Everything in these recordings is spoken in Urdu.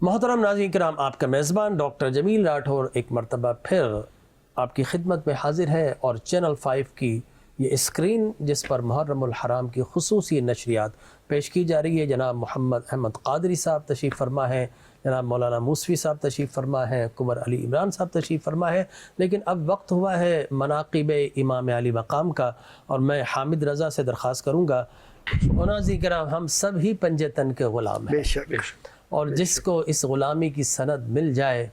محترم ناظرین کرام، آپ کا میزبان ڈاکٹر جمیل راٹھور ایک مرتبہ پھر آپ کی خدمت میں حاضر ہے، اور چینل 5 کی یہ اسکرین جس پر محرم الحرام کی خصوصی نشریات پیش کی جا رہی ہے، جناب محمد احمد قادری صاحب تشریف فرما ہے، جناب مولانا موسوی صاحب تشریف فرما ہے، کنور علی عمران صاحب تشریف فرما ہے، لیکن اب وقت ہوا ہے مناقب امام علی مقام کا، اور میں حامد رضا سے درخواست کروں گا، ناظرین کرام ہم سب ہی پنجے تن کے غلام ہیں، اور جس کو اس غلامی کی سند مل جائے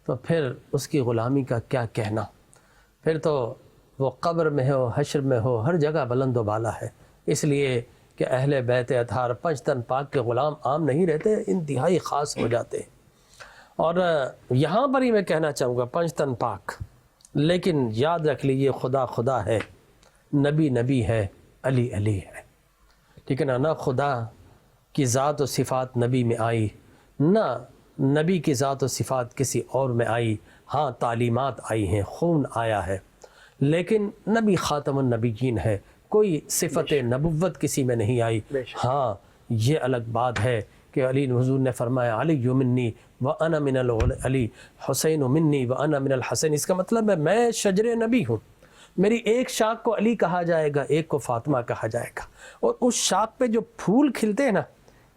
تو پھر اس کی غلامی کا کیا کہنا، پھر تو وہ قبر میں ہو، حشر میں ہو، ہر جگہ بلند و بالا ہے، اس لیے کہ اہل بیت اطہار پنج تن پاک کے غلام عام نہیں رہتے، انتہائی خاص ہو جاتے ہیں۔ اور یہاں پر ہی میں کہنا چاہوں گا پنج تن پاک، لیکن یاد رکھ لیجیے خدا خدا ہے، نبی نبی ہے، علی علی ہے، ٹھیک ہے نا؟ نہ خدا کی ذات و صفات نبی میں آئی، نہ نبی کی ذات و صفات کسی اور میں آئی، ہاں تعلیمات آئی ہیں، خون آیا ہے، لیکن نبی خاتم النبیین ہے، کوئی صفت نبوت کسی میں نہیں آئی۔ ہاں یہ الگ بات ہے کہ علی حضور نے فرمایا علی منی وانا من العلی، حسین منی وانا من الحسین، اس کا مطلب ہے میں شجر نبی ہوں، میری ایک شاخ کو علی کہا جائے گا، ایک کو فاطمہ کہا جائے گا، اور اس شاخ پہ جو پھول کھلتے ہیں نا،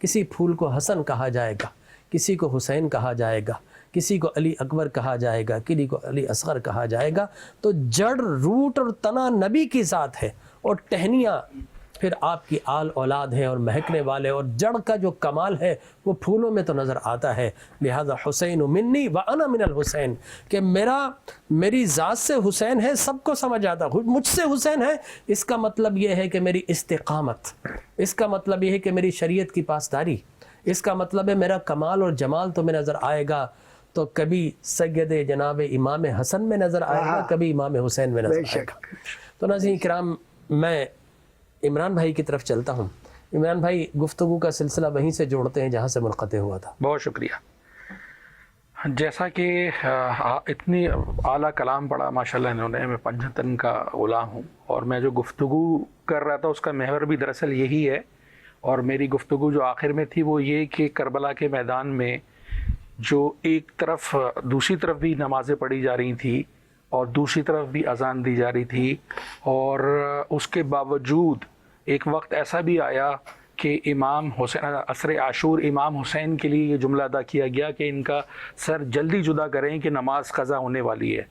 کسی پھول کو حسن کہا جائے گا، کسی کو حسین کہا جائے گا، کسی کو علی اکبر کہا جائے گا، کسی کو علی اصغر کہا جائے گا، تو جڑ روٹ اور تنا نبی کی ذات ہے، اور ٹہنیاں پھر آپ کی آل اولاد ہیں اور مہکنے والے، اور جڑ کا جو کمال ہے وہ پھولوں میں تو نظر آتا ہے۔ لہذا حسین منی وانا من الحسین، کہ میری ذات سے حسین ہے، سب کو سمجھ آتا، مجھ سے حسین ہے، اس کا مطلب یہ ہے کہ میری استقامت، اس کا مطلب یہ ہے کہ میری شریعت کی پاسداری، اس کا مطلب ہے میرا کمال اور جمال تو میں نظر آئے گا تو کبھی سید جناب امام حسن میں نظر آئے گا، کبھی امام حسین میں نظر آئے گا۔ تو ناظرین کرام میں عمران بھائی کی طرف چلتا ہوں۔ عمران بھائی گفتگو کا سلسلہ وہیں سے جوڑتے ہیں جہاں سے منقطع ہوا تھا۔ بہت شکریہ۔ جیسا کہ اتنی اعلیٰ کلام پڑھا ماشاءاللہ انہوں نے، میں پنجتن کا غلام ہوں، اور میں جو گفتگو کر رہا تھا اس کا محور بھی دراصل یہی ہے، اور میری گفتگو جو آخر میں تھی وہ یہ کہ کربلا کے میدان میں جو ایک طرف دوسری طرف بھی نمازیں پڑھی جا رہی تھیں اور دوسری طرف بھی اذان دی جا رہی تھی، اور اس کے باوجود ایک وقت ایسا بھی آیا کہ امام حسین عصر عاشور امام حسین کے لیے یہ جملہ ادا کیا گیا کہ ان کا سر جلدی جدا کریں کہ نماز قضا ہونے والی ہے۔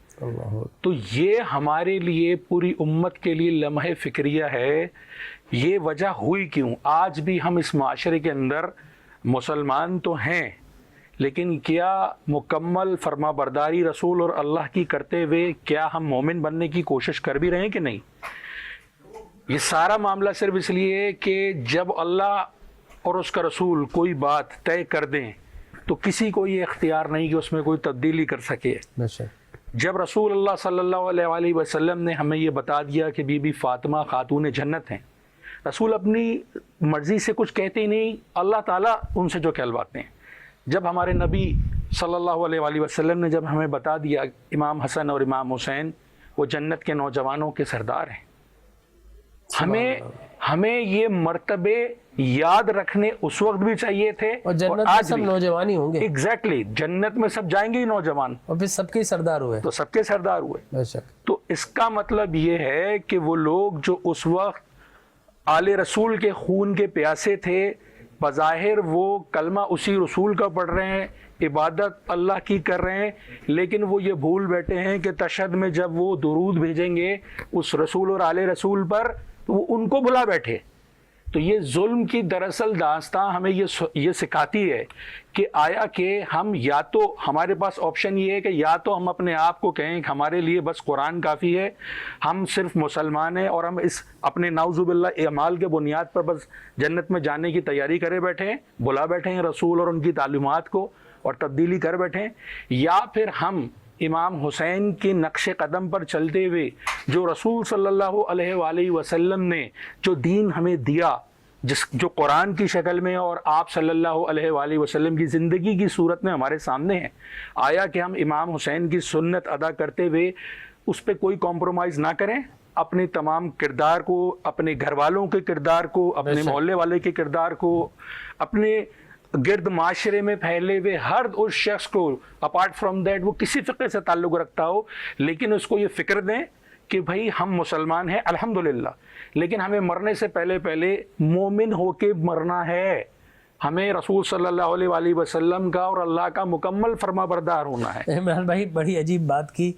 تو یہ ہمارے لیے پوری امت کے لیے لمحہ فکریہ ہے، یہ وجہ ہوئی کیوں؟ آج بھی ہم اس معاشرے کے اندر مسلمان تو ہیں، لیکن کیا مکمل فرما برداری رسول اور اللہ کی کرتے ہوئے کیا ہم مومن بننے کی کوشش کر بھی رہے ہیں کہ نہیں؟ یہ سارا معاملہ صرف اس لیے کہ جب اللہ اور اس کا رسول کوئی بات طے کر دیں تو کسی کو یہ اختیار نہیں کہ اس میں کوئی تبدیلی کر سکے۔ جب رسول اللہ صلی اللہ علیہ وآلہ وسلم نے ہمیں یہ بتا دیا کہ بی بی فاطمہ خاتون جنت ہیں، رسول اپنی مرضی سے کچھ کہتے ہی نہیں، اللہ تعالیٰ ان سے جو کہلواتے ہیں۔ جب ہمارے نبی صلی اللہ علیہ وآلہ وسلم نے جب ہمیں بتا دیا امام حسن اور امام حسین وہ جنت کے نوجوانوں کے سردار ہیں، ہمیں یہ مرتبے یاد رکھنے اس وقت بھی چاہیے تھے، اور جنت میں سب نوجوان ہی ہوں گے۔ ایگزیکٹلی، جنت میں سب جائیں گے ہی نوجوان، اور پھر سب کے سردار ہوئے، تو سب کے سردار ہوئے۔ بے شک۔ تو اس کا مطلب یہ ہے کہ وہ لوگ جو اس وقت آل رسول کے خون کے پیاسے تھے، بظاہر وہ کلمہ اسی رسول کا پڑھ رہے ہیں، عبادت اللہ کی کر رہے ہیں، لیکن وہ یہ بھول بیٹھے ہیں کہ تشہد میں جب وہ درود بھیجیں گے اس رسول اور آل رسول پر تو وہ ان کو بلا بیٹھے۔ تو یہ ظلم کی دراصل داستان ہمیں یہ سکھاتی ہے کہ آیا کہ ہم یا تو ہمارے پاس آپشن یہ ہے کہ یا تو ہم اپنے آپ کو کہیں کہ ہمارے لیے بس قرآن کافی ہے، ہم صرف مسلمان ہیں، اور ہم اس اپنے نعوذ باللہ اعمال کے بنیاد پر بس جنت میں جانے کی تیاری کرے بیٹھے ہیں، بلا بیٹھے ہیں رسول اور ان کی تعلیمات کو اور تبدیلی کر بیٹھے ہیں، یا پھر ہم امام حسین کے نقش قدم پر چلتے ہوئے جو رسول صلی اللہ علیہ وآلہ وسلم نے جو دین ہمیں دیا، جو قرآن کی شکل میں اور آپ صلی اللہ علیہ وآلہ وسلم کی زندگی کی صورت میں ہمارے سامنے ہے، آیا کہ ہم امام حسین کی سنت ادا کرتے ہوئے اس پہ کوئی کمپرومائز نہ کریں، اپنے تمام کردار کو، اپنے گھر والوں کے کردار کو، اپنے محلے والے کے کردار کو، اپنے گرد معاشرے میں پھیلے ہوئے ہر اس شخص کو اپارٹ فرام دیٹ وہ کسی فقہ سے تعلق رکھتا ہو، لیکن اس کو یہ فکر دیں کہ بھائی ہم مسلمان ہیں الحمدللہ، لیکن ہمیں مرنے سے پہلے مومن ہو کے مرنا ہے، ہمیں رسول صلی اللہ علیہ وآلہ وسلم کا اور اللہ کا مکمل فرما بردار ہونا ہے۔ عمران بھائی بڑی عجیب بات کی،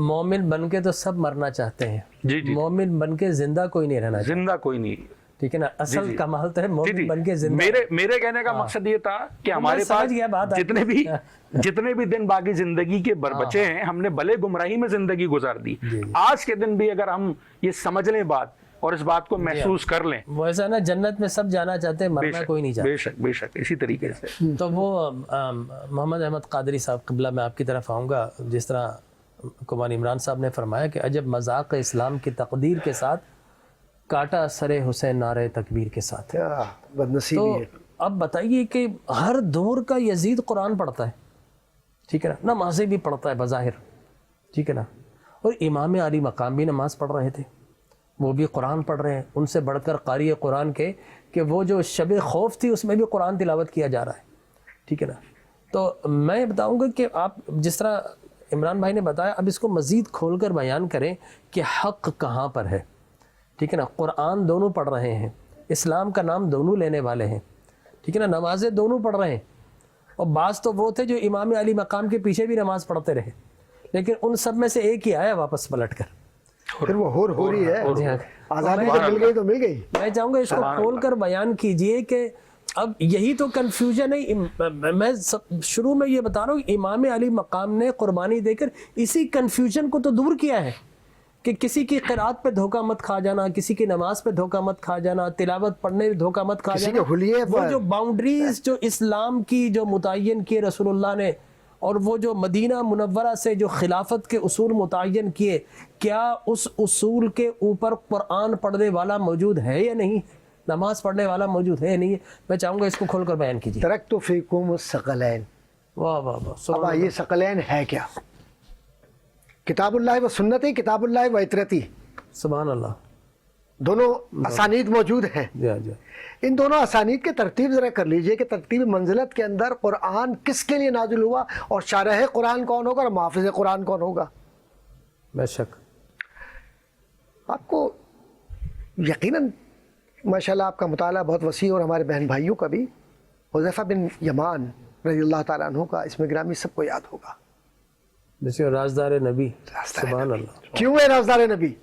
مومن بن کے تو سب مرنا چاہتے ہیں، جی جی، مومن بن کے زندہ کوئی نہیں رہنا چاہتا، زندہ کوئی نہیں، ٹھیک ہے نا، اصل کمال تو ہے مومن بن کے زندہ۔ میرے کہنے کا مقصد یہ تھا کہ ہمارے پاس جتنے بھی دن باقی زندگی کے بچے ہیں، ہم نے بھلے گمراہی میں زندگی گزار دی، آج کے دن بھی اگر ہم یہ سمجھ لیں بات اور اس بات کو محسوس کر لیں، وہ ایسا نا جنت میں سب جانا چاہتے ہیں، مرنا کوئی نہیں چاہتا۔ بے شک بے شک، اسی طریقے سے تو وہ محمد احمد قادری صاحب قبلہ، میں آپ کی طرف آؤں گا، جس طرح کمان عمران صاحب نے فرمایا کہ عجب مذاق اسلام کی تقدیر کے ساتھ، کاٹا سر حسین نعرہ تکبیر کے ساتھ۔ بدنصیبی ہے۔ تو اب بتائیے کہ ہر دور کا یزید قرآن پڑھتا ہے، ٹھیک ہے نا، نمازیں بھی پڑھتا ہے بظاہر، ٹھیک ہے نا، اور امام علی مقام بھی نماز پڑھ رہے تھے، وہ بھی قرآن پڑھ رہے ہیں، ان سے بڑھ کر قاری قرآن کے کہ وہ جو شب خوف تھی اس میں بھی قرآن تلاوت کیا جا رہا ہے، ٹھیک ہے نا۔ تو میں بتاؤں گا کہ آپ جس طرح عمران بھائی نے بتایا، اب اس کو مزید کھول کر بیان کریں کہ حق کہاں پر ہے، ٹھیک ہے نا، قرآن دونوں پڑھ رہے ہیں، اسلام کا نام دونوں لینے والے ہیں، ٹھیک ہے نا، نمازیں دونوں پڑھ رہے ہیں، اور بعض تو وہ تھے جو امام علی مقام کے پیچھے بھی نماز پڑھتے رہے، لیکن ان سب میں سے ایک ہی آیا واپس پلٹ کر، پھر وہ ہو رہی ہے، آزادی تو مل گئی تو مل گئی۔ میں چاہوں گا اس کو کھول کر بیان کیجئے کہ اب یہی تو کنفیوژن ہے۔ میں شروع میں یہ بتا رہا ہوں، امام علی مقام نے قربانی دے کر اسی کنفیوژن کو تو دور کیا ہے کہ کسی کی قرات پہ دھوکہ مت کھا جانا، کسی کی نماز پہ دھوکہ مت کھا جانا، تلاوت پڑھنے پہ دھوکہ مت کھا جانا، وہ جو باؤنڈریز جو اسلام کی جو متعین کیے رسول اللہ نے، اور وہ جو مدینہ منورہ سے جو خلافت کے اصول متعین کیے، کیا اس اصول کے اوپر قرآن پڑھنے والا موجود ہے یا نہیں، نماز پڑھنے والا موجود ہے یا نہیں ہے؟ میں چاہوں گا اس کو کھول کر بیان کیجیے۔ ترکت فیکم الثقلین، واہ واہ واہ، اب یہ ثقلین ہے کیا؟ کتاب اللہ و سنتی، کتاب اللہ و اطرتی، سبحان اللہ، دونوں اسانید موجود ہیں۔ جی ان دونوں اسانید کی ترتیب ذرا کر لیجئے کہ ترتیب منزلت کے اندر قرآن کس کے لیے نازل ہوا، اور شارح قرآن کون ہوگا اور محافظ قرآن کون ہوگا۔ بے شک آپ کو یقیناً ماشاءاللہ آپ کا مطالعہ بہت وسیع، اور ہمارے بہن بھائیوں کا بھی، حذیفہ بن یمان رضی اللہ تعالیٰ عنہ کا اسم گرامی سب کو یاد ہوگا، جیسے رازدار نبی، سبحان اللہ۔ کیوں ہے رازدار نبی؟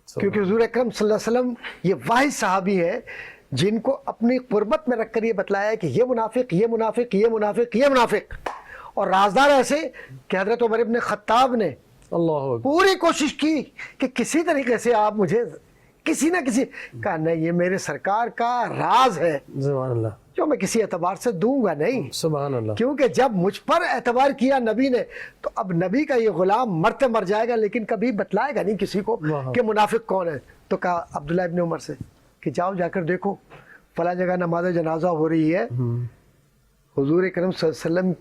کیونکہ حضور اکرم صلی اللہ علیہ وسلم یہ واحد صحابی ہے جن کو اپنی قربت میں رکھ کر یہ بتلایا ہے کہ یہ منافق، یہ منافق، یہ منافق، یہ منافق، اور رازدار ایسے کہ حضرت عمر ابن خطاب نے اللہ پوری کوشش کی کہ کسی طریقے سے آپ مجھے کسی نہ کسی کہا، نہیں یہ میرے سرکار کا راز ہے سبحان اللہ، جو میں کسی اعتبار سے دوں گا نہیں، سبحان اللہ، کیونکہ جب مجھ پر اعتبار کیا نبی نے، تو اب نبی کا یہ غلام مرتے مر جائے گا، لیکن کبھی بتلائے گا نہیں کسی کو کہ منافق کون ہے۔ تو کہا عبداللہ ابن عمر سے کہ جاؤ جا کر دیکھو فلاں جگہ نماز جنازہ ہو رہی ہے، حضور اکرم صلی اللہ علیہ وسلم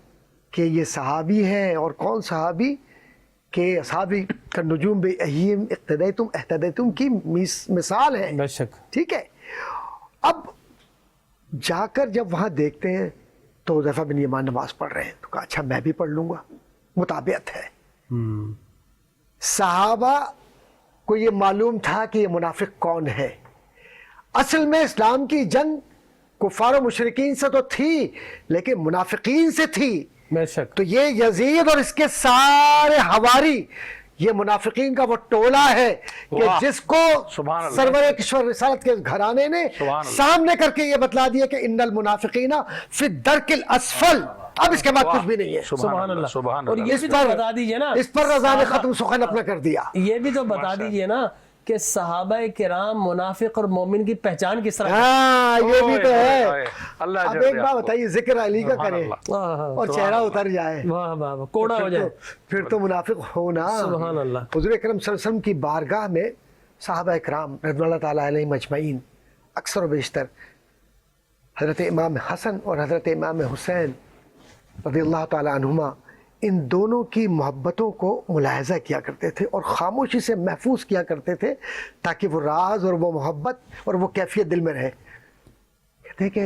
کے یہ صحابی ہیں، اور کون صحابی کہ صحابی کا نجوم بأیہم اقتدیتم اہتدیتم کی مثال ہے، بے شک، ٹھیک ہے۔ اب جا کر جب وہاں دیکھتے ہیں تو حذیفہ بن یمان نماز پڑھ رہے ہیں، تو کہا اچھا میں بھی پڑھ لوں گا، مطابعت ہے۔ صحابہ کو یہ معلوم تھا کہ یہ منافق کون ہے۔ اصل میں اسلام کی جنگ کفار و مشرکین سے تو تھی، لیکن منافقین سے تھی۔ بے شک، تو یہ یزید اور اس کے سارے حواری، یہ منافقین کا وہ ٹولہ ہے کہ جس کو سرور کشور رسالت کے گھرانے نے سامنے کر کے یہ بتلا دیا کہ ان المنافقین فی الدرک الاسفل، اب اس کے بعد کچھ بھی نہیں ہے۔ سبحان اللہ۔ اور یہ بھی تو بتا دیجئے نا، اس پر رضا نے ختم سخن اپنا کر دیا۔ یہ بھی تو بتا دیجئے نا کہ صحابہ کرام منافق اور مومن کی پہچان کس طرح؟ ہاں یہ بھی تو ہے۔ اللہ اب ایک بات بتائیے، ذکر علی کا کریں اور چہرہ اتر جائے، واہ واہ واہ، کوڑا ہو جائے، پھر تو منافق ہونا۔ سبحان اللہ۔ حضور اکرم صلی اللہ علیہ وسلم کی بارگاہ میں صحابہ اکرام رضوان اللہ تعالیٰ علیہ مجمعین، اکثر و بیشتر حضرت امام حسن اور حضرت امام حسین رضی اللہ تعالیٰ عنہما، ان دونوں کی محبتوں کو ملاحظہ کیا کرتے تھے اور خاموشی سے محفوظ کیا کرتے تھے تاکہ وہ راز اور وہ محبت اور وہ کیفیت دل میں رہے۔ کہتے ہیں کہ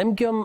MQM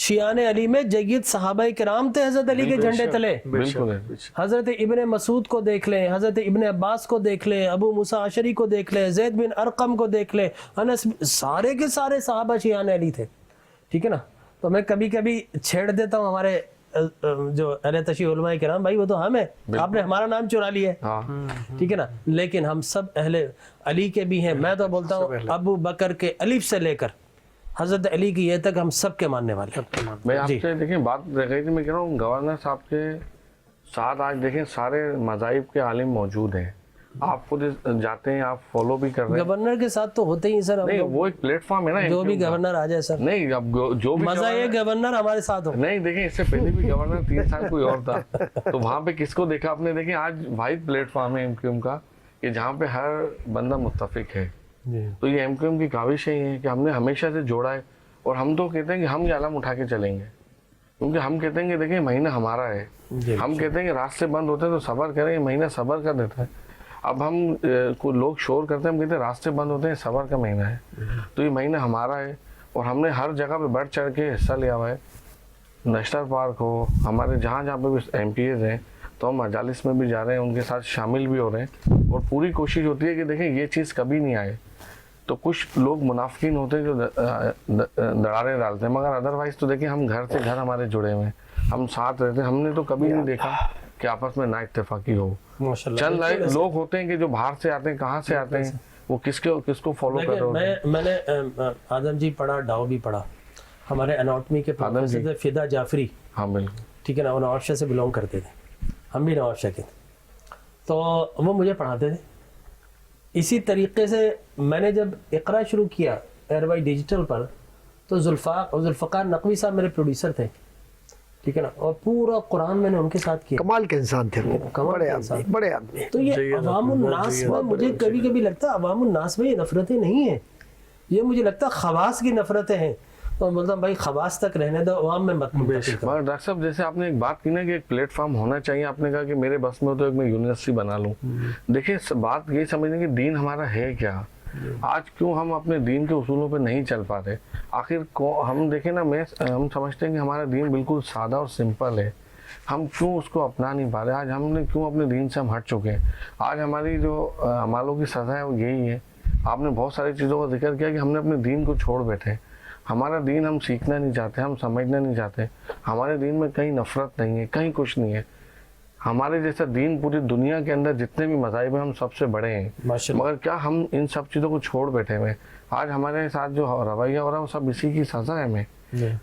شیعان علی میں جید صحابہ کرام تھے حضرت علی کے جھنڈے تلے. بالکل. حضرت ابن مسعود کو دیکھ لیں, حضرت ابن عباس کو دیکھ لیں, ابو موسیٰ اشعری کو دیکھ لیں, زید بن ارقم کو دیکھ لیں, انس, سارے کے سارے صحابہ شیعان علی تھے. ٹھیک ہے نا. تو میں کبھی کبھی چھیڑ دیتا ہوں ہمارے جو اہل تشیع علماء کرام, بھائی وہ تو ہم ہیں, آپ نے ہمارا نام چرا لیا ہے. ٹھیک ہے نا. لیکن ہم سب اہل علی کے بھی ہیں. میں تو بولتا ہوں ابو بکر کے الف سے لے کر حضرت علی کی یہ تک ہم سب کے ماننے والے ہیں. میں آپ سے دیکھیں بات رہ گئی تھی, میں کہہ رہا ہوں گورنر صاحب کے ساتھ آج دیکھیں سارے مذاہب کے عالم موجود ہیں. آپ خود جاتے ہیں, آپ فالو بھی کر رہے ہیں. گورنر کے ساتھ تو ہوتے ہی سر, نہیں وہ ایک پلیٹ فارم ہے نا, جو بھی گورنر آ جائے سر. نہیں اب جو بھی مزہ یہ گورنر ہمارے ساتھ ہو. نہیں دیکھیں اس سے پہلے بھی گورنر 3 سال کوئی اور تھا, تو وہاں پہ کس کو دیکھا آپ نے. دیکھیں آج واحد پلیٹ فارم ہے MQM کا کہ جہاں پہ ہر بندہ متفق ہے. تو یہ MQM کی کاوش ہے یہ کہ ہم نے ہمیشہ سے جوڑا ہے, اور ہم تو کہتے ہیں کہ ہم یہ علم اٹھا کے چلیں گے, کیونکہ ہم کہتے ہیں کہ دیکھیں مہینہ ہمارا ہے. ہم کہتے ہیں کہ راستے بند ہوتے ہیں تو صبر کریں, یہ مہینہ صبر کا دیتا ہے. اب ہم کو لوگ شور کرتے ہیں, ہم کہتے ہیں راستے بند ہوتے ہیں, صبر کا مہینہ ہے. تو یہ مہینہ ہمارا ہے, اور ہم نے ہر جگہ پہ بڑھ چڑھ کے حصہ لیا ہوا ہے. نیشنل پارک ہو, ہمارے جہاں جہاں پہ بھی MPs ہیں, تو ہم مجالس میں بھی جا رہے ہیں, ان کے ساتھ شامل بھی ہو رہے ہیں, اور پوری کوشش ہوتی ہے کہ دیکھیں یہ چیز کبھی نہیں آئے. تو کچھ لوگ منافقین ہوتے ہیں جو دراڑیں ڈالتے ہیں, مگر ادروائز تو دیکھیں ہم گھر سے گھر ہمارے جڑے ہوئے ہیں, ہم ساتھ رہتے ہیں. ہم نے تو کبھی نہیں دیکھا کہ آپس میں نا اتفاقی ہو. چند لوگ ہوتے ہیں کہ جو باہر سے آتے ہیں, کہاں سے آتے ہیں, وہ کس کو فالو کر رہے ہوتے ہیں. میں نے آدم جی پڑھا, ڈاؤ بھی پڑھا, ہمارے اناٹمی کے پروفیسر تھے فدا جعفری. ہاں بالکل. ٹھیک ہے نا. وہ نواب شاہ سے بلونگ کرتے تھے, ہم بھی نواب شاہ کے تھے, تو وہ مجھے پڑھاتے تھے. اسی طریقے سے میں نے جب اقرا شروع کیا ایئروائی ڈیجیٹل پر, تو ذوالفقار نقوی صاحب میرے پروڈیوسر تھے. ٹھیک ہے نا. اور پورا قرآن میں نے ان کے ساتھ کیا. کمال کے انسان تھے وہ, بڑے آدمی. تو یہ عوام الناس میں مجھے کبھی کبھی لگتا ہے عوام الناس میں یہ نفرتیں نہیں ہیں, یہ مجھے لگتا ہے خواص کی نفرتیں ہیں. تو بولتا ہوں بھائی خواص تک رہنے دو, عوام میں مت منتقل کرو. مگر ڈاکٹر صاحب جیسے آپ نے ایک بات کی نا کہ ایک پلیٹ فارم ہونا چاہیے, آپ نے کہا کہ میرے بس میں ہو تو ایک میں یونیورسٹی بنا لوں. دیکھیں بات یہ سمجھنے کہ دین ہمارا ہے کیا. آج کیوں ہم اپنے دین کے اصولوں پہ نہیں چل پاتے. آخر ہم دیکھیں نا, ہم سمجھتے ہیں کہ ہمارا دین بالکل سادہ اور سمپل ہے, ہم کیوں اس کو اپنا نہیں پا رہے. آج ہم نے کیوں اپنے دین سے ہم ہٹ چکے ہیں. آج ہماری جو اعمالوں کی سزا ہے وہ یہی ہے. آپ نے بہت ساری چیزوں کا ذکر کیا کہ ہم نے اپنے دین کو چھوڑ بیٹھے. ہمارا دین ہم سیکھنا نہیں چاہتے, ہم سمجھنا نہیں چاہتے. ہمارے دین میں کہیں نفرت نہیں ہے, کہیں کچھ نہیں ہے. ہمارے جیسا دین پوری دنیا کے اندر جتنے بھی مذاہب ہیں ہم سب سے بڑے ہیں, مگر کیا ہم ان سب چیزوں کو چھوڑ بیٹھے ہوئے. آج ہمارے ساتھ جو رویہ ہو رہا ہے وہ سب اسی کی سزا ہے ہمیں,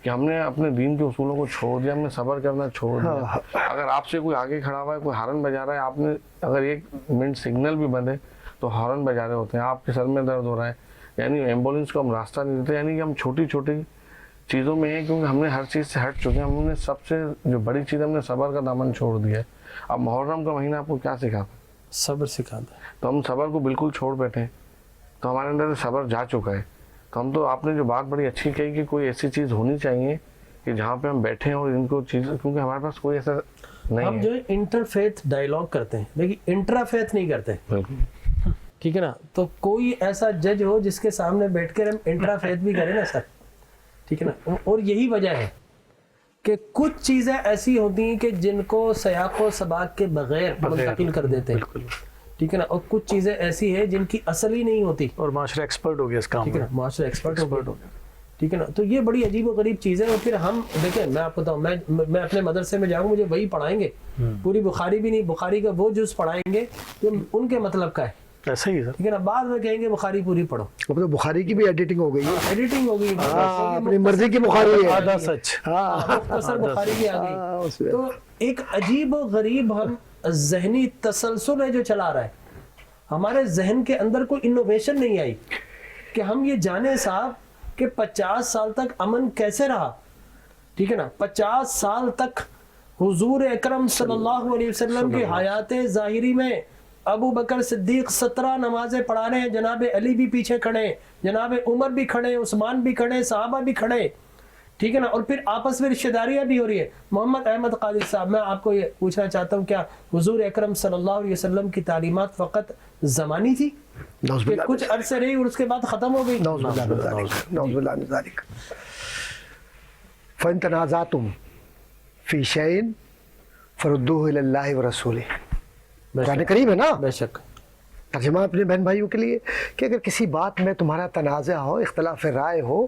کہ ہم نے اپنے دین کے اصولوں کو چھوڑ دیا, ہم نے صبر کرنا چھوڑ دیا. اگر آپ سے کوئی آگے کھڑا ہوا ہے, کوئی ہارن بجا رہا ہے, آپ نے اگر 1 منٹ سگنل بھی بندے تو ہارن بجا رہے ہوتے ہیں. آپ کے سر میں درد ہو رہا ہے, یعنی ایمبولینس کو ہم راستہ نہیں دیتے. یعنی کہ ہم چھوٹی چھوٹی چیزوں میں ہیں, کیونکہ ہم نے ہر چیز سے ہٹ چکے ہیں. ہم نے سب سے جو بڑی چیز ہم نے صبر کا دامن چھوڑ دیا ہے. اب محرم کا مہینہ آپ کو کیا سکھاتا ہے؟ صبر سکھاتا ہے. تو ہم صبر کو بالکل چھوڑ بیٹھے ہیں, تو ہمارے اندر سے صبر جا چکا ہے. تو ہم تو, آپ نے جو بات بڑی اچھی کہی کہ کوئی ایسی چیز ہونی چاہیے کہ جہاں پہ ہم بیٹھیں اور ان کو چیز, کیونکہ ہمارے پاس کوئی ایسا نہیں ہے. ہم جو انٹر فیتھ ڈائیلاگ کرتے ہیں, لیکن انٹرا فیتھ نہیں کرتے. بالکل. ٹھیک ہے نا. تو کوئی ایسا جج ہو جس کے سامنے بیٹھ کر ہم انٹرا فیتھ بھی کریں نا سر. ٹھیک ہے نا. اور یہی وجہ ہے کہ کچھ چیزیں ایسی ہوتی ہیں کہ جن کو سیاق و سباق کے بغیر منتقل کر دیتے ہیں. ٹھیک ہے نا. اور کچھ چیزیں ایسی ہیں جن کی اصل ہی نہیں ہوتی, اور معاشرہ ایکسپرٹ ہو گیا اس کام میں. ٹھیک ہے نا. معاشرہ ایکسپرٹ ہو گیا. ٹھیک ہے نا. تو یہ بڑی عجیب و غریب چیز ہے. اور پھر ہم دیکھیں, میں آپ کو بتاؤں, میں اپنے مدرسے میں جاؤں, مجھے وہی پڑھائیں گے, پوری بخاری بھی نہیں, بخاری کا وہ جز پڑھائیں گے جو ان کے مطلب کا ہے. ایسا ہی سر. ٹھیک ہے نا. بعد میں کہیں گے بخاری پوری پڑھو. اب تو بخاری کی بھی ایڈیٹنگ ہو گئی ہے, ایڈیٹنگ ہو گئی, اپنی مرضی کی بخاری ہے. آدھا سچ. مختصر بخاری بھی آ گئی. تو ایک عجیب و غریب ہم ذہنی تسلسل ہے جو چلا رہا ہے. ہمارے ذہن کے اندر کوئی انوویشن نہیں آئی کہ ہم یہ جانیں صاحب کہ 50 سال تک امن کیسے رہا. ٹھیک ہے نا. 50 سال تک حضور اکرم صلی اللہ علیہ وسلم کی حیات ظاہری میں ابو بکر صدیق 17 نمازیں پڑھا رہے ہیں, جناب علی بھی پیچھے کھڑے, جناب عمر بھی کھڑے, عثمان بھی کھڑے, صحابہ بھی کھڑے. ٹھیک ہے نا. اور پھر آپس میں رشتہ داریاں بھی ہو رہی ہے. محمد احمد قادری صاحب, میں آپ کو یہ پوچھنا چاہتا ہوں, کیا حضور اکرم صلی اللہ علیہ وسلم کی تعلیمات فقط زمانی تھی کہ کچھ عرصے رہی اور اس کے بعد ختم ہو گئی؟ فَإِن تَنَازَعْتُمْ فِي شَيْءٍ فَرُدُّوهُ إِلَى اللَّهِ وَرَسُولِهِ. قرآن کریم ہے نا. بے شک. ترجمہ اپنے بہن بھائیوں کے لیے کہ اگر کسی بات میں تمہارا تنازع ہو، اختلاف رائے ہو،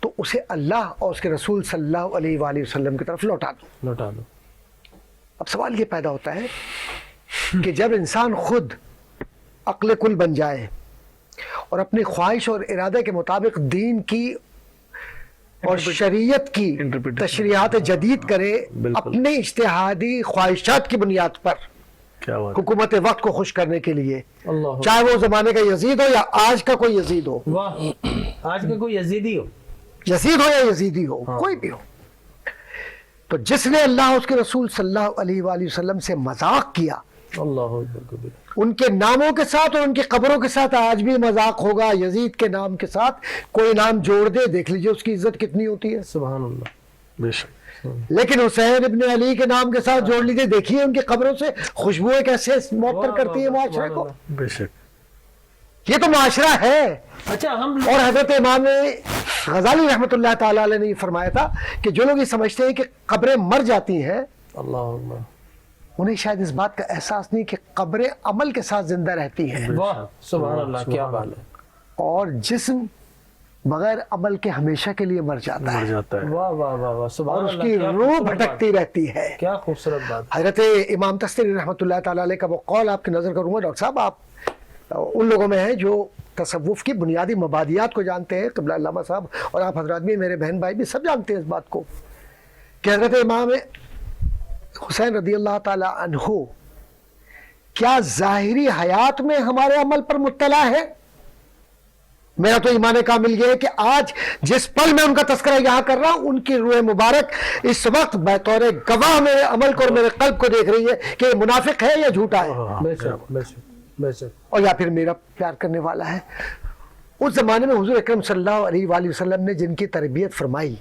تو اسے اللہ اور اس کے رسول صلی اللہ علیہ وآلہ وسلم کی طرف لوٹا دو. اب سوال یہ پیدا ہوتا ہے کہ جب انسان خود عقل کل بن جائے اور اپنی خواہش اور ارادے کے مطابق دین کی اور شریعت کی تشریحات جدید کرے اپنے اجتہادی خواہشات کی بنیاد پر حکومت وقت کو خوش کرنے کے لیے، چاہے وہ زمانے کا یزید ہو یا آج کا کوئی یزید ہو، آج کا کوئی یزیدی ہو، یزید ہو یا یزیدی ہو، کوئی بھی ہو، تو جس نے اللہ اور اس کے رسول صلی اللہ علیہ وآلہ وسلم سے مذاق کیا، اللہ ان کے ناموں کے ساتھ اور ان کی قبروں کے ساتھ آج بھی مذاق ہوگا. یزید کے نام کے ساتھ کوئی نام جوڑ دے، دیکھ لیجئے اس کی عزت کتنی ہوتی ہے. سبحان اللہ. بے شک. لیکن حسین ابن علی کے نام کے ساتھ جوڑ لیجئے، دیکھیے ان کی قبروں سے خوشبوئیں کیسے معطر کرتی ہے معاشرے کو. بے شک. یہ تو معاشرہ ہے. اچھا ہم اور حضرت امام غزالی رحمۃ اللہ تعالی علیہ نے یہ فرمایا تھا کہ جو لوگ یہ سمجھتے ہیں کہ قبریں مر جاتی ہیں، اللہ انہیں شاید اس بات کا احساس نہیں کہ قبریں عمل کے ساتھ زندہ رہتی ہیں. واہ سبحان اللہ، کیا بات ہے. اور جسم بغیر عمل کے ہمیشہ کے لیے مر جاتا ہے، واہ واہ واہ واہ سبحان اور اللہ. اس کی روح بھٹکتی رہتی ہے. کیا خوبصورت بات. حضرت امام تستری رحمۃ اللہ تعالی علیہ کا وہ قول آپ کی نظر کروں گا. ڈاکٹر صاحب آپ ان لوگوں میں ہیں جو تصوف کی بنیادی مبادیات کو جانتے ہیں، قبلہ علامہ صاحب اور آپ حضرات بھی، میرے بہن بھائی بھی سب جانتے ہیں اس بات کو کہ حضرت امام حسین رضی اللہ تعالی عنہ کیا ظاہری حیات میں ہمارے عمل پر مطلع ہے. میرا تو ایمان کامل یہ ہے کہ آج جس پل میں ان کا تذکرہ یہاں کر رہا ہوں، ان کی روح مبارک اس وقت بطور گواہ میرے عمل کو اور میرے قلب کو دیکھ رہی ہے کہ یہ منافق ہے یا جھوٹا ہے، بے شک بے شک بے شک، اور یا پھر میرا پیار کرنے والا ہے. اس زمانے میں حضور اکرم صلی اللہ علیہ وآلہ وسلم نے جن کی تربیت فرمائی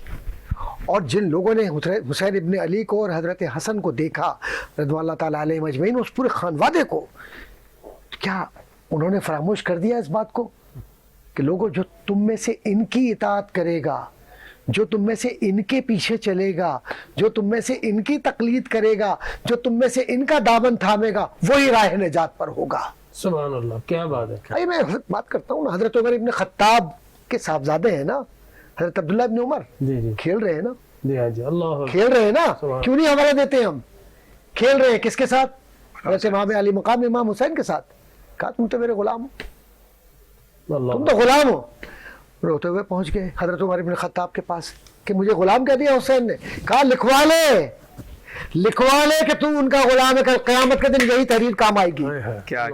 اور جن لوگوں نے حسین ابن علی کو اور حضرت حسن کو دیکھا رضوان اللہ تعالیٰ علیہ مجمعین، اس پورے خانوادے کو، کیا انہوں نے فراموش کر دیا اس بات کو کہ لوگوں جو تم میں سے ان کی اطاعت کرے گا، جو تم میں سے ان کے پیچھے چلے گا، جو تم میں سے ان کی تقلید کرے گا، جو تم میں سے ان کا دامن تھامے گا، وہی راہ نجات پر ہوگا. سبحان اللہ، کیا بات ہے. بھائی میں بات کرتا ہوں نا، حضرت عمر ابن خطاب کے صاحبزادے ہیں نا حضرت عبداللہ ابن عمر، جی جی کھیل رہے ہیں نا، جی ہاں جی، اللہ کھیل رہے ہیں نا، کیوں نہیں حوالہ دیتے ہیں ہم؟ کھیل رہے ہیں کس کے ساتھ؟ حضرت امام علی مقام امام حسین کے ساتھ. کہا تم تو میرے غلام ہو، تم تو غلام ہو. روتے ہوئے پہنچ گئے حضرت عمر ابن خطاب کے پاس کہ مجھے غلام کہہ دیا حسین نے. کہا لکھوا لے کہ تم ان کا غلام ہے، کل قیامت کے دن یہی تحریر کام آئے گی. کیا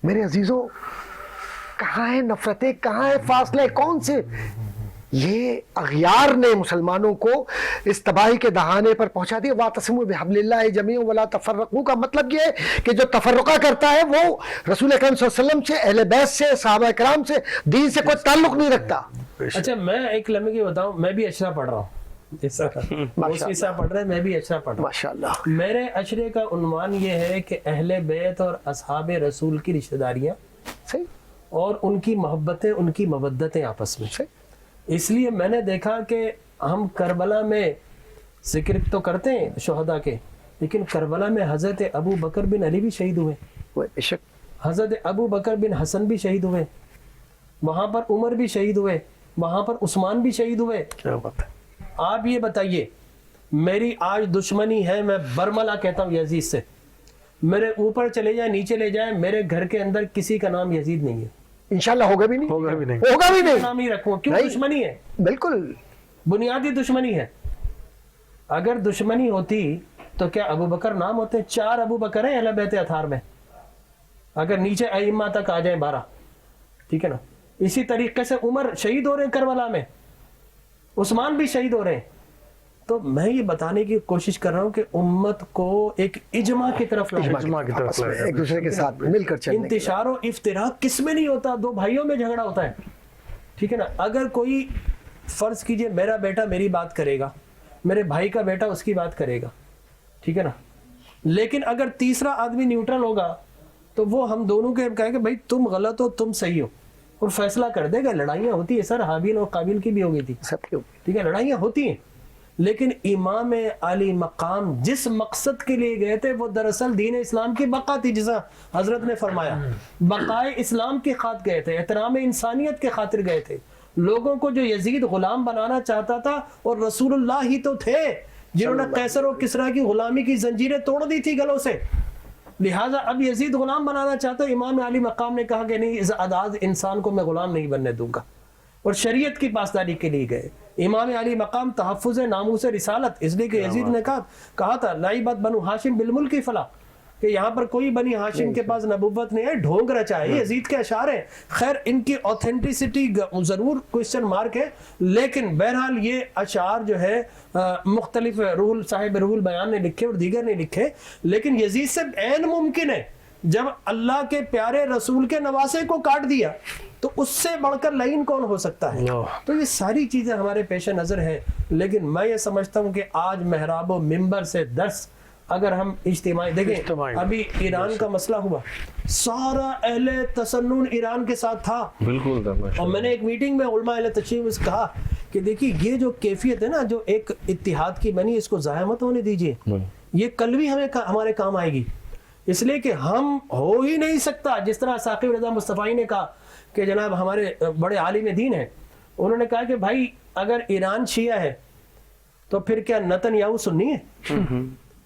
میرے عزیزوں، کہاں ہے نفرتیں، کہاں ہے فاصلے، کون سے؟ یہ اغیار نے مسلمانوں کو اس تباہی کے دہانے پر پہنچا دیا. واعتصموا بحبل اللہ جميعا ولا تفرقوا کا مطلب یہ ہے کہ جو تفرقہ کرتا ہے وہ رسول اکرم صلی اللہ علیہ وسلم سے، اہل بیت سے، صحابہ کرام سے، دین سے کوئی تعلق نہیں رکھتا. اچھا میں ایک لمحے کی بتاؤں، میں بھی اشرا پڑھ رہا ہوں، پڑھ رہے ہیں، میں بھی اشرا پڑھ رہا ہوں. ماشاءاللہ. میرے اشرے کا عنوان یہ ہے کہ اہل بیت اور اصحاب رسول کی رشتہ داریاں صحیح، اور ان کی محبتیں، ان کی مودتیں آپس میں. صحیح. اس لیے میں نے دیکھا کہ ہم کربلا میں ذکر تو کرتے ہیں شہداء کے، لیکن کربلا میں حضرت ابو بکر بن علی بھی شہید ہوئے، بے شک حضرت ابو بکر بن حسن بھی شہید ہوئے، وہاں پر عمر بھی شہید ہوئے، وہاں پر عثمان بھی شہید ہوئے. کیا بات ہے. آپ یہ بتائیے، میری آج دشمنی ہے، میں برملا کہتا ہوں یزید سے، میرے اوپر چلے جائیں نیچے لے جائیں، میرے گھر کے اندر کسی کا نام یزید نہیں ہے، انشاءاللہ ہوگا بھی نہیں، ہوگا بھی نہیں. ہوگا بھی نہیں. نام ہی رکھوں. کیوں؟ نہیں. دشمنی ہے، بالکل بنیادی دشمنی ہے. اگر دشمنی ہوتی تو کیا ابو بکر نام ہوتے؟ 4 ابو بکر ہیں اہل بیت اطہار میں، اگر نیچے ائمہ تک آ جائیں 12، ٹھیک ہے نا. اسی طریقے سے عمر شہید ہو رہے ہیں کربلا میں، عثمان بھی شہید ہو رہے ہیں. تو میں یہ بتانے کی کوشش کر رہا ہوں کہ امت کو ایک اجماع کی طرف اجماع کی طرف لائے. ایک دوسرے کے ساتھ مل کر چلنے. انتشار و افتراق کس میں نہیں ہوتا؟ 2 بھائیوں میں جھگڑا ہوتا ہے، ٹھیک ہے نا. اگر کوئی فرض کیجئے میرا بیٹا میری بات کرے گا، میرے بھائی کا بیٹا اس کی بات کرے گا، ٹھیک ہے نا، لیکن اگر تیسرا آدمی نیوٹرل ہوگا تو وہ ہم دونوں کے کہیں کہ بھائی تم غلط ہو تم صحیح ہو، اور فیصلہ کر دے گا. لڑائیاں ہوتی ہے سر, حابیل اور قابیل کی بھی ہو گئی تھی, سب کیوں ٹھیک ہے, لڑائیاں ہوتی ہیں, لیکن امام علی مقام جس مقصد کے لیے گئے تھے وہ دراصل دین اسلام کی بقا تھی, جیسا حضرت نے فرمایا, بقائے اسلام کی خاطر گئے تھے, احترام انسانیت کے خاطر گئے تھے. لوگوں کو جو یزید غلام بنانا چاہتا تھا, اور رسول اللہ ہی تو تھے جنہوں نے قیصر اور کسریٰ کی غلامی کی زنجیریں توڑ دی تھی گلوں سے, لہٰذا اب یزید غلام بنانا چاہتا. امام علی مقام نے کہا کہ نہیں, اس اداز انسان کو میں غلام نہیں بننے دوں گا, اور شریعت کی پاسداری کے لیے گئے. امام علی مقام تحفظ ناموس رسالت, اس لیے کہ یزید نے کہا تھا لعبت بنو ہاشم بالملک فلا, کہ یہاں پر کوئی بنی ہاشم کے پاس نبوت نہیں ہے, ڈھونگ رچا ہے. یزید کے اشعار ہیں, خیر ان کی اوتھینٹسٹی ضرور کوئسچن مارک ہے, لیکن بہرحال یہ اشعار جو ہے مختلف صاحب روح البیان نے لکھے اور دیگر نے لکھے, لیکن یزید سے عین ممکن ہے جب اللہ کے پیارے رسول کے نواسے کو کاٹ دیا تو اس سے بڑھ کر لعین کون ہو سکتا ہے. تو یہ ساری چیزیں ہمارے پیش نظر ہیں, لیکن میں یہ سمجھتا ہوں کہ آج محراب و منبر سے درس اگر ہم اجتماعی دیکھیں, ابھی ایران کا مسئلہ ہوا, سارا اہل تسنن ایران کے ساتھ تھا بالکل, اور میں نے ایک میٹنگ میں علماء اہل تشیع سے کہا کہ دیکھیے یہ جو کیفیت ہے نا, جو ایک اتحاد کی بنی, اس کو ضائع مت ہونے دیجیے, یہ کل بھی ہمارے کام آئے گی, اس لیے کہ ہم ہو ہی نہیں سکتا. جس طرح ثاقب رضا مصطفی نے کہا کہ جناب ہمارے بڑے عالم دین ہیں, انہوں نے کہا کہ بھائی اگر ایران شیعہ ہے تو پھر کیا نتن یاہو سنی ہے,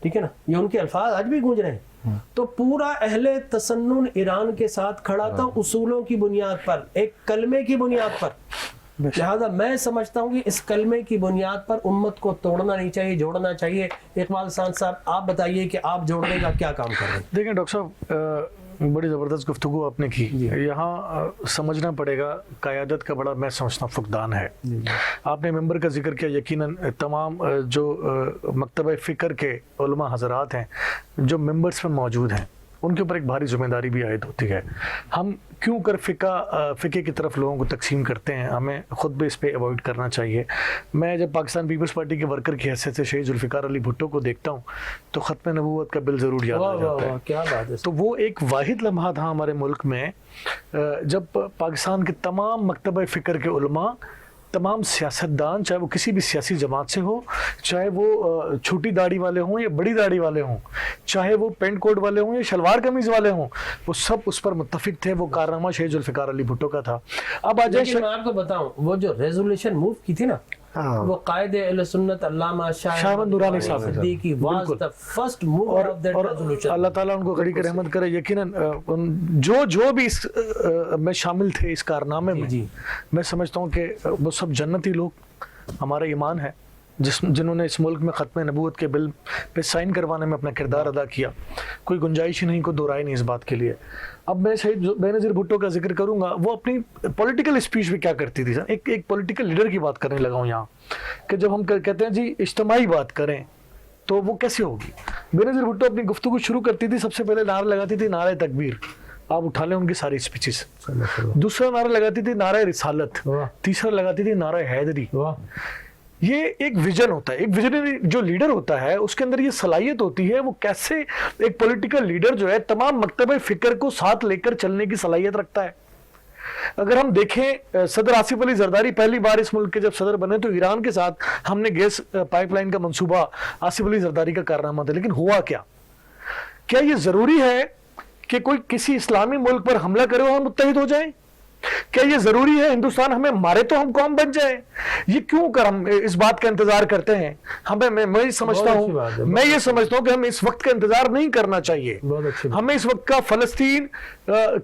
ٹھیک ہے نا, یہ ان کے الفاظ آج بھی گونج رہے ہیں. تو پورا اہل تسنن ایران کے ساتھ کھڑا تھا اصولوں کی بنیاد پر, ایک کلمے کی بنیاد پر. لہذا میں سمجھتا ہوں کہ اس کلمے کی بنیاد پر امت کو توڑنا نہیں چاہیے, جوڑنا چاہیے. اقبال صاحب آپ بتائیے کہ آپ جوڑنے کا کیا کام کر رہے ہیں؟ دیکھیں ڈاکٹر صاحب, بڑی زبردست گفتگو آپ نے کی. یہاں سمجھنا پڑے گا قیادت کا بڑا میں سمجھتا ہوں فقدان ہے. آپ نے ممبر کا ذکر کیا, یقیناً تمام جو مکتبہ فکر کے علماء حضرات ہیں جو ممبرز پر موجود ہیں, ان کے اوپر ایک بھاری ذمہ داری بھی عائد ہوتی ہے. ہم کیوں کر فقہ کی طرف لوگوں کو تقسیم کرتے ہیں, ہمیں خود بھی اس پہ ایوائڈ کرنا چاہیے. میں جب پاکستان پیپلز پارٹی کے ورکر کی حیثیت سے شہید ذوالفقار علی بھٹو کو دیکھتا ہوں تو ختم نبوت کا بل ضرور یاد آ جاتا ہے. کیا بات ہے. تو وہ ایک واحد لمحہ تھا ہمارے ملک میں جب پاکستان کے تمام مکتبہ فکر کے علماء, تمام سیاستدان, چاہے وہ کسی بھی سیاسی جماعت سے ہو, چاہے وہ چھوٹی داڑھی والے ہوں یا بڑی داڑھی والے ہوں, چاہے وہ پینٹ کوٹ والے ہوں یا شلوار قمیض والے ہوں, وہ سب اس پر متفق تھے. وہ کارنامہ شہید ذوالفقار علی بھٹو کا تھا. اب آ جائیں, میں آپ کو بتاؤں, وہ جو ریزولوشن موو کی تھی نا, وہ قائد اہل سنت علامہ Shah Ahmad Noorani Siddiqui was the first mover of that resolution. Allah تعالیٰ ان کو غریق رحمت کرے. یقیناً جو بھی اس میں شامل تھے اس کارنامے میں, میں سمجھتا ہوں کہ وہ سب جنتی لوگ ہمارا ایمان ہے, جنہوں نے اس ملک میں ختم نبوت کے بل پہ سائن کروانے میں اپنا کردار ادا کیا. کوئی گنجائش ہی نہیں, کوئی دو رائے نہیں اس بات کے لیے. اب میں شہید بینظیر بھٹو کا ذکر کروں گا. وہ اپنی پولیٹیکل اسپیچ میں کیا کرتی تھی, ایک پولیٹیکل لیڈر کی بات کرنے لگا ہوں یہاں, کہ جب ہم کہتے ہیں جی اجتماعی بات کریں تو وہ کیسے ہوگی. بینظیر بھٹو اپنی گفتگو شروع کرتی تھی, سب سے پہلے نعرہ لگاتی تھی نعرہ تکبیر, آپ اٹھا لیں ان کی ساری اسپیچز. دوسرا نعرہ لگاتی تھی نعرہ رسالت, تیسرا لگاتی تھی نعرہ حیدری. یہ ایک ویژن ہوتا ہے, ایک ویژنری جو لیڈر ہوتا ہے اس کے اندر یہ صلاحیت ہوتی ہے, وہ کیسے ایک پولیٹیکل لیڈر جو ہے تمام مکتبہ فکر کو ساتھ لے کر چلنے کی صلاحیت رکھتا ہے. اگر ہم دیکھیں صدر آصف علی زرداری پہلی بار اس ملک کے جب صدر بنے تو ایران کے ساتھ ہم نے گیس پائپ لائن کا منصوبہ آصف علی زرداری کا کارنامہ تھا. لیکن ہوا کیا یہ ضروری ہے کہ کوئی کسی اسلامی ملک پر حملہ کرے اور ہم متحد ہو جائیں؟ کیا یہ ضروری ہے ہندوستان ہمیں مارے تو ہم قوم بن جائیں؟ یہ کیوں کر ہم اس بات کا انتظار کرتے ہیں؟ میں یہ سمجھتا ہوں کہ ہمیں اس وقت کا انتظار نہیں کرنا چاہیے. ہمیں اس وقت کا فلسطین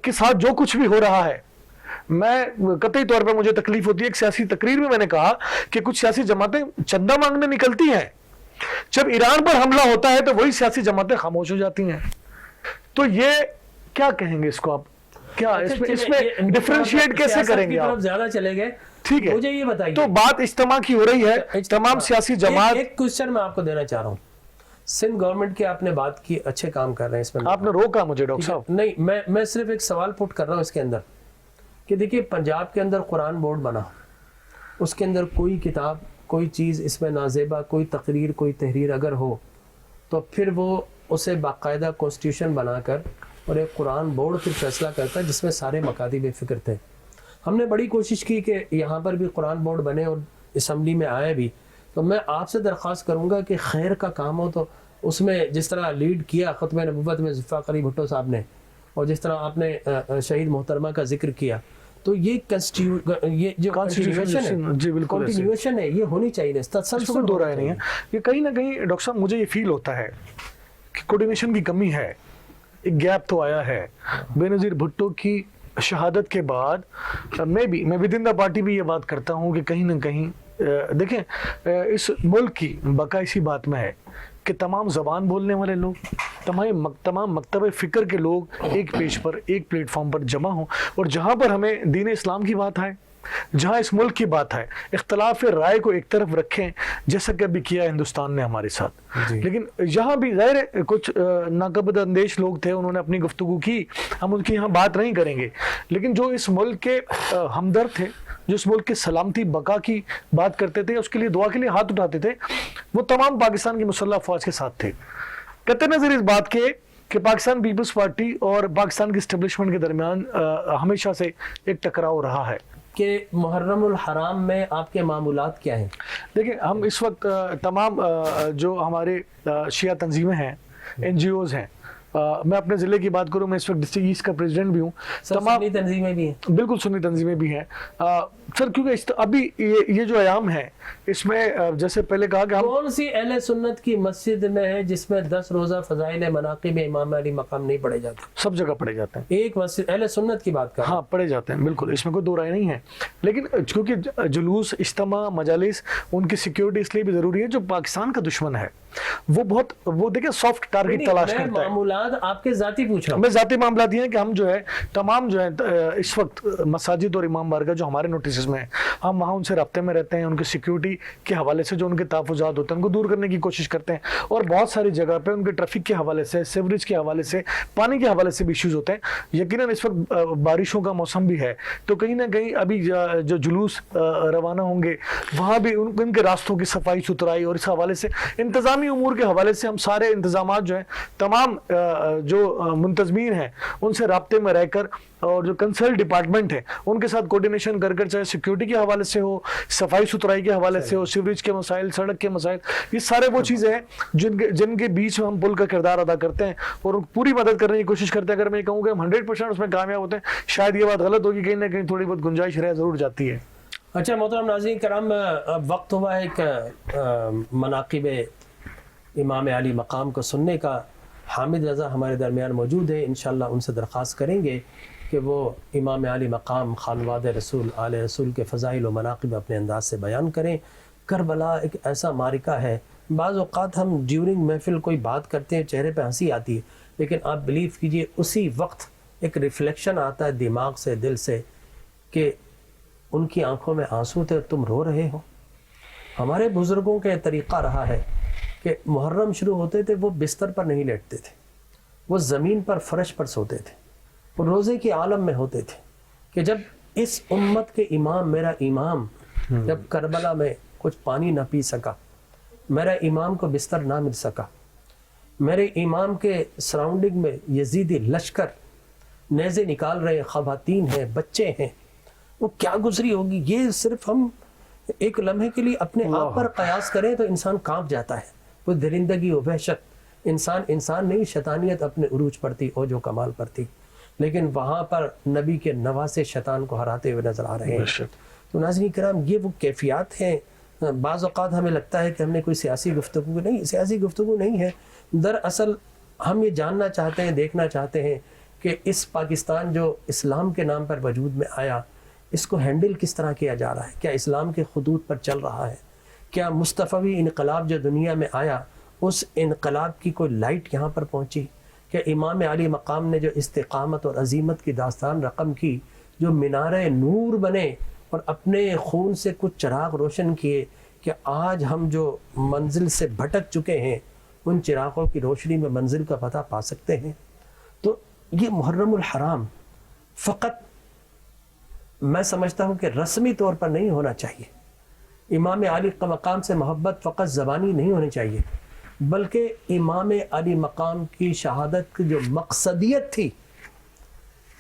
کے ساتھ جو کچھ بھی ہو رہا ہے, میں قطعی طور پر مجھے تکلیف ہوتی ہے. ایک سیاسی تقریر میں نے کہا کہ کچھ سیاسی جماعتیں چندہ مانگنے نکلتی ہیں, جب ایران پر حملہ ہوتا ہے تو وہی سیاسی جماعتیں خاموش ہو جاتی ہیں. تو یہ کیا کہیں گے اس کو آپ, کیا اس میں ڈیفرنشیٹ کیسے کریں گے آپ؟ زیادہ چلے گئے, ٹھیک ہے, مجھے یہ بتائیے. تو بات اجتماع کی ہو رہی ہے, تمام سیاسی جماعت. ایک کوشچن میں آپ کو دینا چاہ رہا ہوں. سندھ گورنمنٹ کی آپ نے بات کی, اچھے کام کر رہے ہیں اس میں, آپ نے روکا مجھے ڈاکٹر صاحب. نہیں, میں صرف ایک سوال پٹ کر رہا ہوں اس کے اندر, کہ دیکھیے پنجاب کے اندر قرآن بورڈ بنا, اس کے اندر کوئی کتاب, کوئی چیز اس میں نازیبہ, کوئی تقریر, کوئی تحریر اگر ہو تو پھر وہ اسے باقاعدہ کانسٹیٹیوشن بنا کر اور ایک قرآن بورڈ پھر فیصلہ کرتا ہے جس میں سارے مکاتب فکر تھے. ہم نے بڑی کوشش کی کہ یہاں پر بھی قرآن بورڈ بنے اور اسمبلی میں آئے بھی. تو میں آپ سے درخواست کروں گا کہ خیر کا کام ہو تو اس میں جس طرح لیڈ کیا خطبہ نبوت میں ذوالفقار علی بھٹو صاحب نے, اور جس طرح آپ نے شہید محترمہ کا ذکر کیا, تو یہ یہ جو کنٹینیویشن ہے یہ ہونی چاہیے, تسلسل دو رائے نہیں ہے. یہ کہیں نہ کہیں ڈاکٹر صاحب مجھے یہ فیل ہوتا ہے کہ کوارڈینیشن کی کمی ہے, ایک گیپ تو آیا ہے. بے نظیر بھٹو کی شہادت کے بعد میں ود ان دا پارٹی بھی یہ بات کرتا ہوں کہ کہیں نہ کہیں دیکھیں اس ملک کی بقا اسی بات میں ہے کہ تمام زبان بولنے والے لوگ, تمام مکتب فکر کے لوگ ایک پیج پر, ایک پلیٹ فارم پر جمع ہوں, اور جہاں پر ہمیں دین اسلام کی بات ہے, جہاں اس ملک کی بات ہے, اختلاف رائے کو ایک طرف رکھیں جیسا کہ ابھی کیا ہندوستان نے ہمارے ساتھ. لیکن یہاں بھی ظاہر کچھ ناقابل اندیش لوگ تھے, انہوں نے اپنی گفتگو کی, ہم ان کی یہاں بات نہیں کریں گے. لیکن جو اس ملک کے ہمدرد تھے, جو اس ملک کے سلامتی بقا کی بات کرتے تھے, اس کے لیے دعا کے لیے ہاتھ اٹھاتے تھے, وہ تمام پاکستان کی مسلح افواج کے ساتھ تھے. قطع نظر اس بات کے کہ پاکستان پیپلز پارٹی اور پاکستان کی اسٹیبلشمنٹ کے درمیان ہمیشہ سے ایک ٹکراؤ رہا ہے. کہ محرم الحرام میں آپ کے معمولات کیا ہیں؟ دیکھیں ہم اس وقت تمام جو ہمارے شیعہ تنظیمیں ہیں, این جی اوز ہیں, میں اپنے ضلع کی بات کروں, میں اس وقت ڈسٹرکٹ ایسٹ کا پریزیڈنٹ بھی ہوں. تمام سنی تنظیمیں بھی ہیں, بالکل سنی تنظیمیں بھی ہیں سر, کیونکہ ابھی یہ جو ایام ہے اس میں جیسے پہلے کہا کہ کون سی اہل سنت کی مسجد میں ہے جس میں 10 روزہ فضائل مناقب امام علی مقام نہیں پڑھے جاتے؟ سب جگہ پڑھے جاتے ہیں. ایک مسجد اہل سنت کی بات کر, ہاں پڑھے جاتے ہیں, بالکل, اس میں کوئی دو رائے نہیں ہے. لیکن کیونکہ جلوس, اجتماع, مجالس, ان کی سیکیورٹی اس لیے بھی ضروری ہے. جو پاکستان کا دشمن ہے وہ دیکھیں سافٹ ٹارگٹ تلاش کرتا ہے. معاملات آپ کے ذاتی پوچھ رہا ہوں, میں ذاتی معاملات یہ ہیں کہ ہم جو ہے تمام جو ہے اس وقت مساجد اور امام بارگاہ جو ہمارے نوٹسز میں ہیں, ہم وہاں ان سے رابطے میں رہتے ہیں, ان کی سیکیورٹی کے حوالے سے جو ان کے تحفظات ہوتے ہیں ان کو دور کرنے کی کوشش کرتے ہیں, اور بہت ساری جگہ پہ ان کے ٹریفک کے حوالے سے, سیوریج کے حوالے سے, پانی کے حوالے سے بھی ایشوز ہوتے ہیں. یقیناً اس وقت بارشوں کا موسم بھی ہے, تو کہیں نہ کہیں ابھی جو جلوس روانہ ہوں گے وہاں بھی ان کے راستوں کی صفائی ستھرائی اور اس حوالے سے انتظامی امور کے حوالے سے ہم سارے انتظامات جو ہیں تمام جو منتظمین ہیں ان سے رابطے میں رہ کر, اور جو کنسرن ڈپارٹمنٹ ہے ان کے ساتھ کوارڈینیشن کر چاہے سیکیورٹی کے حوالے سے ہو, صفائی ستھرائی کے حوالے سے ہو, سیوریج کے مسائل, سڑک کے مسائل, یہ سارے وہ چیزیں ہیں جن کے بیچ میں ہم پل کا کردار ادا کرتے ہیں اور پوری مدد کرنے کی کوشش کرتے ہیں. اگر میں کہوں کہ ہم 100% اس میں کامیاب ہوتے ہیں, شاید یہ بات غلط ہوگی, کہیں نہ کہیں تھوڑی بہت گنجائش رہ ضرور جاتی ہے. اچھا محترم ناظرین کرام, اب وقت ہوا ہے ایک مناقب امام علی مقام کو سننے کا. حامد رضا ہمارے درمیان موجود ہے, انشاءاللہ ان سے درخواست کریں گے کہ وہ امام علی مقام, خانواد رسول, آل رسول کے فضائل و مناقب اپنے انداز سے بیان کریں. کربلا ایک ایسا معرکہ ہے, بعض اوقات ہم ڈیورنگ محفل کوئی بات کرتے ہیں, چہرے پہ ہنسی آتی ہے, لیکن آپ بلیو کیجئے اسی وقت ایک ریفلیکشن آتا ہے دماغ سے, دل سے, کہ ان کی آنکھوں میں آنسو تھے, تم رو رہے ہو. ہمارے بزرگوں کا طریقہ رہا ہے کہ محرم شروع ہوتے تھے وہ بستر پر نہیں لیٹتے تھے, وہ زمین پر, فرش پر سوتے تھے, وہ روزے کے عالم میں ہوتے تھے کہ جب اس امت کے امام, میرا امام جب کربلا میں کچھ پانی نہ پی سکا, میرا امام کو بستر نہ مل سکا, میرے امام کے سراؤنڈنگ میں یزیدی لشکر نیزے نکال رہے, خواتین ہیں, بچے ہیں, وہ کیا گزری ہوگی. یہ صرف ہم ایک لمحے کے لیے اپنے آپ پر قیاس کریں تو انسان کانپ جاتا ہے. وہ درندگی و وحشت, انسان نہیں, شیطانیت اپنے عروج پر تھی, اور جو کمال پر تھی, لیکن وہاں پر نبی کے نواسے شیطان کو ہراتے ہوئے نظر آ رہے ہیں. تو ناظرین کرام, یہ وہ کیفیات ہیں. بعض اوقات ہمیں لگتا ہے کہ ہم نے کوئی سیاسی گفتگو نہیں ہے. دراصل ہم یہ جاننا چاہتے ہیں, دیکھنا چاہتے ہیں کہ اس پاکستان جو اسلام کے نام پر وجود میں آیا, اس کو ہینڈل کس طرح کیا جا رہا ہے. کیا اسلام کے خطوط پر چل رہا ہے؟ کیا مصطفی انقلاب جو دنیا میں آیا, اس انقلاب کی کوئی لائٹ یہاں پر پہنچی؟ کہ امام علی مقام نے جو استقامت اور عظیمت کی داستان رقم کی, جو مینارے نور بنے اور اپنے خون سے کچھ چراغ روشن کیے, کہ آج ہم جو منزل سے بھٹک چکے ہیں ان چراغوں کی روشنی میں منزل کا پتہ پا سکتے ہیں. تو یہ محرم الحرام فقط میں سمجھتا ہوں کہ رسمی طور پر نہیں ہونا چاہیے. امام علی کا مقام سے محبت فقط زبانی نہیں ہونی چاہیے, بلکہ امام علی مقام کی شہادت کی جو مقصدیت تھی,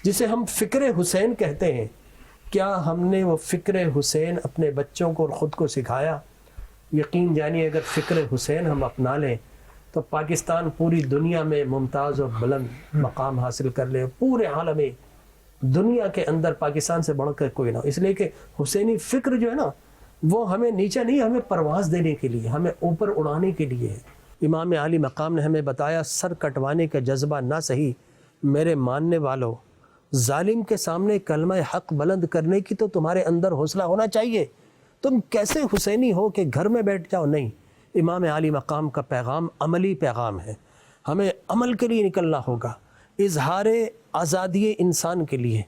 جسے ہم فکر حسین کہتے ہیں, کیا ہم نے وہ فکر حسین اپنے بچوں کو اور خود کو سکھایا؟ یقین جانیے اگر فکر حسین ہم اپنا لیں تو پاکستان پوری دنیا میں ممتاز اور بلند مقام حاصل کر لے. پورے عالم دنیا کے اندر پاکستان سے بڑھ کر کوئی نہ ہو. اس لیے کہ حسینی فکر جو ہے نا وہ ہمیں نیچے نہیں، ہمیں پرواز دینے کے لیے، ہمیں اوپر اڑانے کے لیے ہے. امام عالی مقام نے ہمیں بتایا سر کٹوانے کا جذبہ نہ صحیح میرے ماننے والوں، ظالم کے سامنے کلمہ حق بلند کرنے کی تو تمہارے اندر حوصلہ ہونا چاہیے. تم کیسے حسینی ہو کہ گھر میں بیٹھ جاؤ؟ نہیں، امام عالی مقام کا پیغام عملی پیغام ہے. ہمیں عمل کے لیے نکلنا ہوگا، اظہار آزادی انسان کے لیے،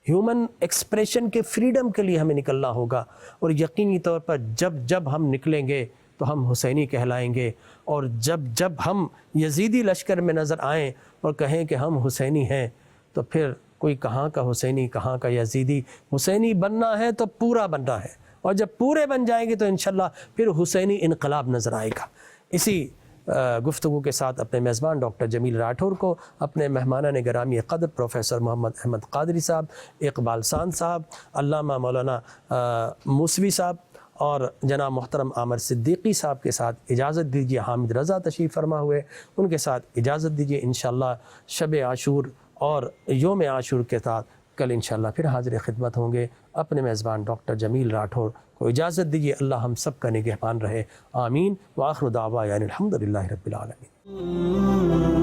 ہیومن ایکسپریشن کے فریڈم کے لیے ہمیں نکلنا ہوگا. اور یقینی طور پر جب ہم نکلیں گے تو ہم حسینی کہلائیں گے. اور جب ہم یزیدی لشکر میں نظر آئیں اور کہیں کہ ہم حسینی ہیں تو پھر کوئی کہاں کا حسینی کہاں کا یزیدی. حسینی بننا ہے تو پورا بننا ہے، اور جب پورے بن جائیں گے تو انشاءاللہ پھر حسینی انقلاب نظر آئے گا. اسی گفتگو کے ساتھ اپنے میزبان ڈاکٹر جمیل راٹھور کو، اپنے مہمانان گرامی قدر پروفیسر محمد احمد قادری صاحب، اقبال سان صاحب، علامہ مولانا موسوی صاحب اور جناب محترم عامر صدیقی صاحب کے ساتھ اجازت دیجیے. حامد رضا تشریف فرما ہوئے، ان کے ساتھ اجازت دیجیے. انشاءاللہ شب عاشور اور یوم عاشور کے ساتھ کل انشاءاللہ پھر حاضر خدمت ہوں گے. اپنے میزبان ڈاکٹر جمیل راٹھور کو اجازت دیجیے. اللہ ہم سب کا نگہبان رہے. آمین. وآخر دعوانا الحمدللہ رب العالمین.